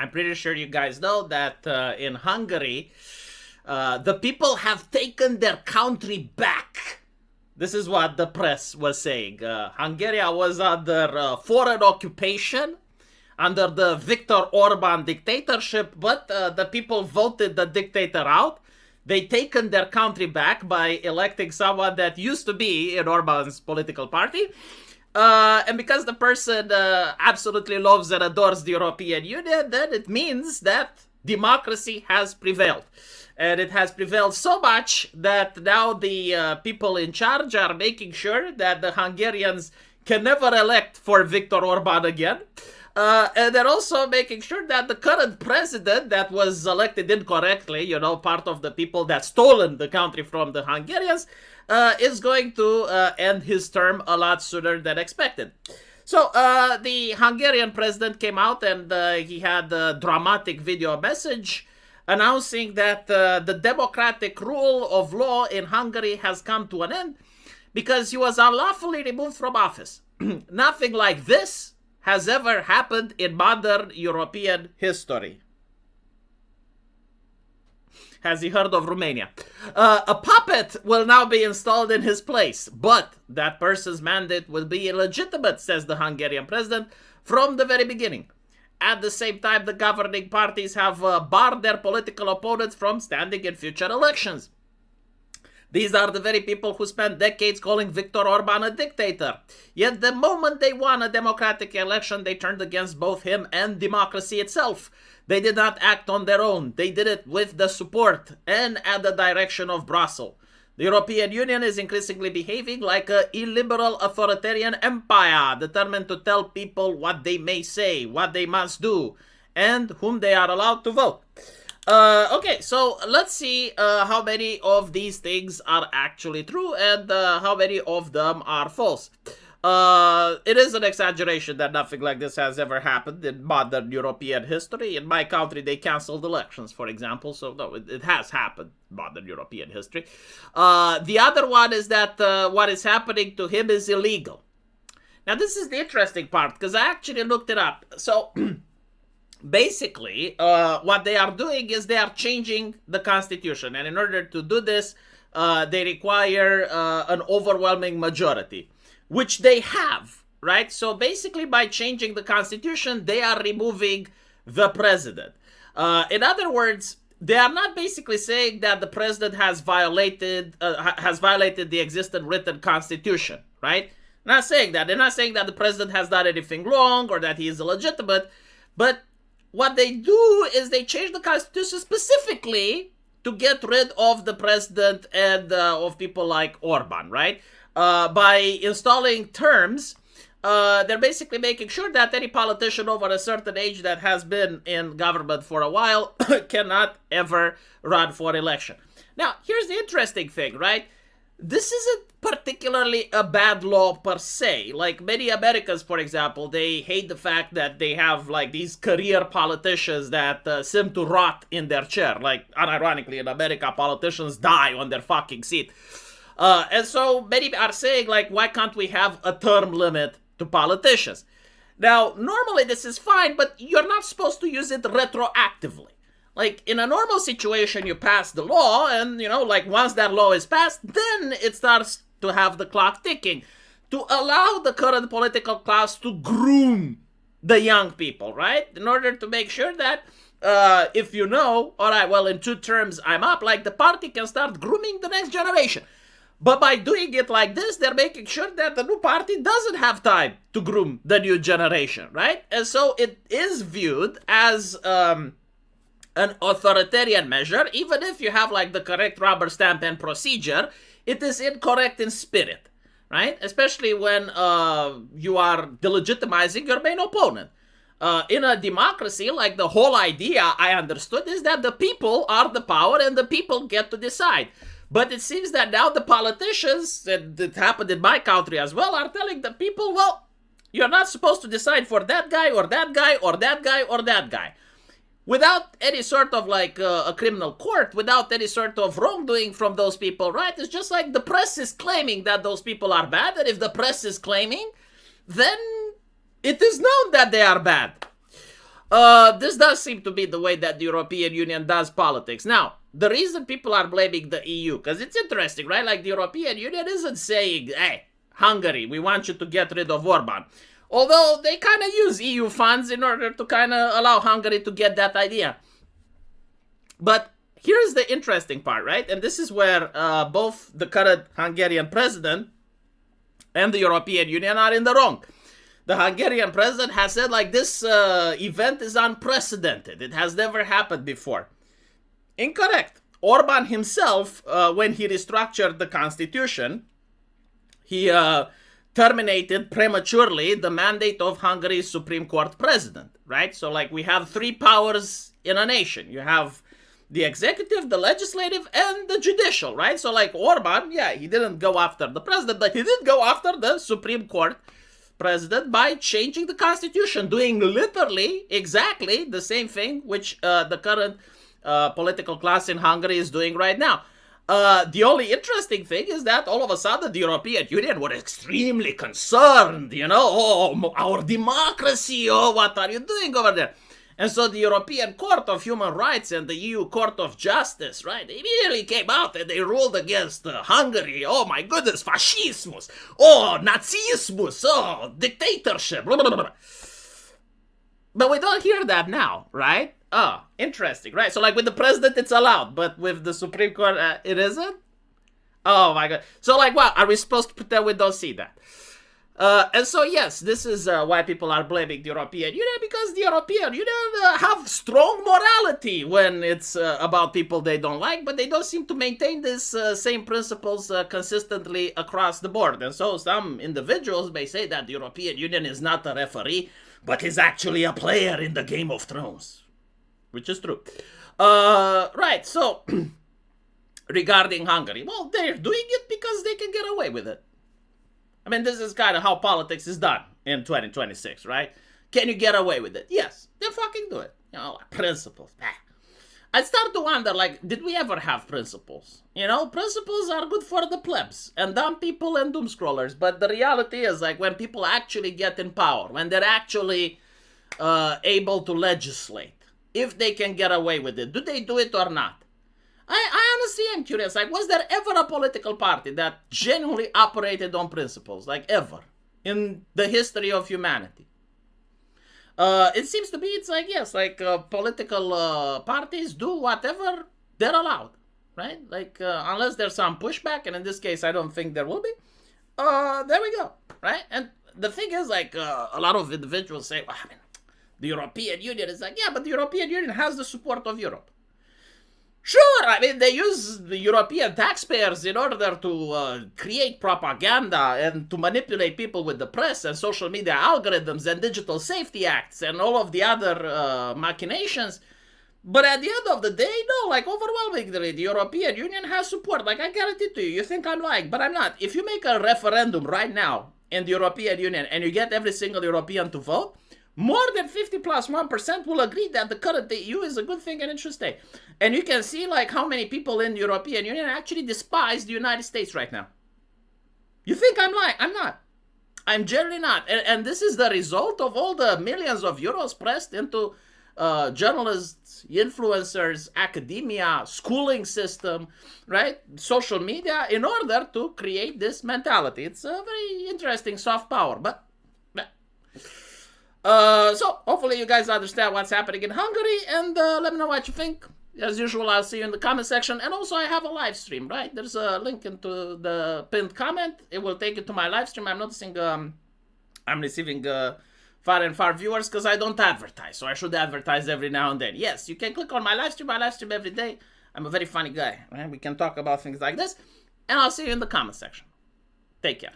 I'm pretty sure you guys know that in Hungary, the people have taken their country back. This is what the press was saying. Hungary was under foreign occupation, under the Viktor Orban dictatorship, but the people voted the dictator out. They taken their country back by electing someone that used to be in Orban's political party. And because the person absolutely loves and adores the European Union, then it means that democracy has prevailed. And it has prevailed so much that now the people in charge are making sure that the Hungarians can never elect for Viktor Orban again. And they're also making sure that the current president that was elected incorrectly, part of the people that stolen the country from the Hungarians, is going to end his term a lot sooner than expected. So the Hungarian president came out and he had a dramatic video message announcing that the democratic rule of law in Hungary has come to an end because he was unlawfully removed from office. Nothing like this has ever happened in modern European history. Has he heard of Romania? A puppet will now be installed in his place, but that person's mandate will be illegitimate, says the Hungarian president, from the very beginning. At the same time, the governing parties have barred their political opponents from standing in future elections. These are the very people who spent decades calling Viktor Orban a dictator. Yet the moment they won a democratic election, they turned against both him and democracy itself. They did not act on their own. They did it with the support and at the direction of Brussels. The European Union is increasingly behaving like an illiberal authoritarian empire, determined to tell people what they may say, what they must do, and whom they are allowed to vote. Okay, so let's see how many of these things are actually true and how many of them are false. It is an exaggeration that nothing like this has ever happened in modern European history. In my country, they canceled elections, for example, so no, it has happened in modern European history. The other one is that what is happening to him is illegal. Now, this is the interesting part, because I actually looked it up. So, basically, what they are doing is they are changing the constitution, and in order to do this, they require an overwhelming majority, which they have, right? So basically, by changing the constitution, they are removing the president. In other words, they are not basically saying that the president has violated the existing written constitution, right? Not saying that. They're not saying that the president has done anything wrong or that he is illegitimate, but what they do is they change the constitution specifically to get rid of the president and of people like Orban, right? By installing terms, they're basically making sure that any politician over a certain age that has been in government for a while cannot ever run for election. Now, here's the interesting thing, right? This isn't particularly a bad law per se. Like many Americans, for example, they hate the fact that they have like these career politicians that seem to rot in their chair. Like, unironically, in America, politicians die on their fucking seat. And so many are saying, like, why can't we have a term limit to politicians? Now, normally this is fine, but you're not supposed to use it retroactively. Like, in a normal situation, you pass the law, and, like, once that law is passed, then it starts to have the clock ticking to allow the current political class to groom the young people, right? In order to make sure that if all right, well, in 2 terms, I'm up, like, the party can start grooming the next generation. But by doing it like this, they're making sure that the new party doesn't have time to groom the new generation, right? And so it is viewed as an authoritarian measure, even if you have like the correct rubber stamp and procedure, it is incorrect in spirit, right? Especially when you are delegitimizing your main opponent. In a democracy, like the whole idea I understood is that the people are the power and the people get to decide. But it seems that now the politicians, and it happened in my country as well, are telling the people, well, you're not supposed to decide for that guy or that guy or that guy or that guy. Without any sort of like a criminal court, without any sort of wrongdoing from those people, right? It's just like the press is claiming that those people are bad, and if the press is claiming, then it is known that they are bad. This does seem to be the way that the European Union does politics. Now, the reason people are blaming the EU, because it's interesting, right? Like, the European Union isn't saying, hey, Hungary, we want you to get rid of Orban. Although they kind of use EU funds in order to kind of allow Hungary to get that idea. But here's the interesting part, right? And this is where both the current Hungarian president and the European Union are in the wrong. The Hungarian president has said, like, this event is unprecedented. It has never happened before. Incorrect. Orban himself, when he restructured the constitution, he terminated prematurely the mandate of Hungary's Supreme Court president, right? So, like, we have three powers in a nation. You have the executive, the legislative, and the judicial, right? So, like, Orban, yeah, he didn't go after the president, but he did go after the Supreme Court president by changing the constitution, doing literally exactly the same thing which the current political class in Hungary is doing right now. The only interesting thing is that all of a sudden the European Union were extremely concerned, you know, oh, our democracy, oh, what are you doing over there? And so the European Court of Human Rights and the EU Court of Justice, right, they immediately came out and they ruled against Hungary. Oh my goodness, fascismus. Oh, Nazismus. Oh, dictatorship. Blah, blah, blah. But we don't hear that now, right? Oh, interesting, right? So, like, with the president, it's allowed, but with the Supreme Court, it isn't? Oh my God. So, like, what? Are we supposed to pretend we don't see that? And so, yes, this is why people are blaming the European Union, because the European Union have strong morality when it's about people they don't like, but they don't seem to maintain these same principles consistently across the board. And so some individuals may say that the European Union is not a referee, but is actually a player in the Game of Thrones, which is true. Right, so regarding Hungary, well, they're doing it because they can get away with it. I mean, this is kind of how politics is done in 2026, right? Can you get away with it? Yes, then fucking do it. You know, like principles. I start to wonder, like, did we ever have principles? You know, principles are good for the plebs and dumb people and doom scrollers. But the reality is, like, when people actually get in power, when they're actually able to legislate, if they can get away with it, do they do it or not? I honestly am curious, like, was there ever a political party that genuinely operated on principles, like, ever, in the history of humanity? It seems to be, it's like, yes, like, political parties do whatever they're allowed, right? Like, unless there's some pushback, and in this case, I don't think there will be, there we go, right? And the thing is, like, a lot of individuals say, well, I mean, the European Union is like, yeah, but the European Union has the support of Europe. Sure, I mean, they use the European taxpayers in order to create propaganda and to manipulate people with the press and social media algorithms and digital safety acts and all of the other machinations. But at the end of the day, no, like, overwhelmingly, the European Union has support. Like, I guarantee to you, you think I'm lying, but I'm not. If you make a referendum right now in the European Union and you get every single European to vote, more than 50 plus 1% will agree that the current EU is a good thing and it should stay. And you can see, like, how many people in the European Union actually despise the United States right now. You think I'm lying? I'm not. I'm generally not. And this is the result of all the millions of euros pressed into journalists, influencers, academia, schooling system, right? Social media, in order to create this mentality. It's a very interesting soft power, but so hopefully you guys understand what's happening in Hungary, and let me know what you think. As usual, I'll see you in the comment section, and also I have a live stream, right? There's a link into the pinned comment. It will take you to my live stream. I'm noticing I'm receiving far and far viewers because I don't advertise, so I should advertise every now and then. Yes, you can click on my live stream. I live stream every day. I'm a very funny guy, right? We can talk about things like this, and I'll see you in the comment section. Take care.